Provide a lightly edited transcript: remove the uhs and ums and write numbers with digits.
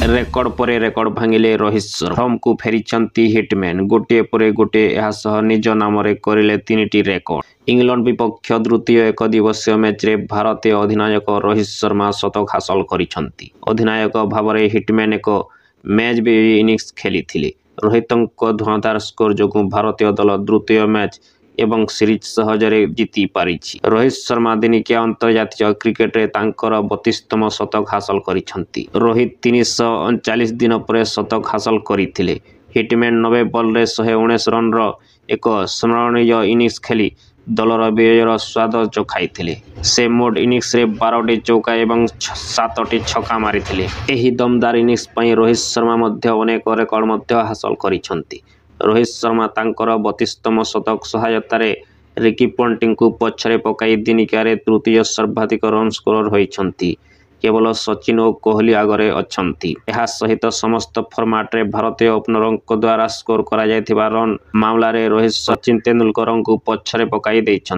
Record पर record भांगिले Rohit Sharma firm को फेरी hitman गोटे पर गोटे निज नाम करें 3टी रेकर्ड। इंग्लैंड विपक्ष द्वितीय एक दिवसीय मैच रे भारतीय अधिनायक रोहित शर्मा शतक हासिल करिसेंती। अधिनायक भाव में हिटमैन एक मैच भी इनिंग्स खेली। रोहित धुआंधार स्कोर जो भारतीय दल द्वितीय मैच एवं सीरीज सहजरे जीति पारिछि। रोहित शर्मा दिनिकिया अंतर्जातीय क्रिकेट रे तांकर 32तम शतक हासिल करिसेंती। रोहित 339 दिन पर शतक हासिल करथिले। हिटमैन 90 बॉल रे 119 रन रो एक स्मरणीय इनिंग्स खेली दलर विजयर स्वाद चखाइथिले। से मोड इनिंग्स रे 12टी चौका एवं 7टी छक्का मारिथिले। एही दमदार इनिंग्स पई रोहित शर्मा मध्य अनेक रेकर्ड मध्य हासिल करिसेंती। रोहित शर्मा तांकर 32तम शतक सहायतार रिकी पॉन्टिंग को पछरे पकाई दिनिकिया तृतीय सर्वाधिक रन स्कोरर होइछंती। केवल सचिन और कोहली आगरे अछंती। एहा सहित समस्त फॉर्मेट रे भारतीय ओपनरों द्वारा स्कोर करा जायथिबा रन मामला रे रोहित सचिन तेंदुलकर को पछरे पकाई दैछंती।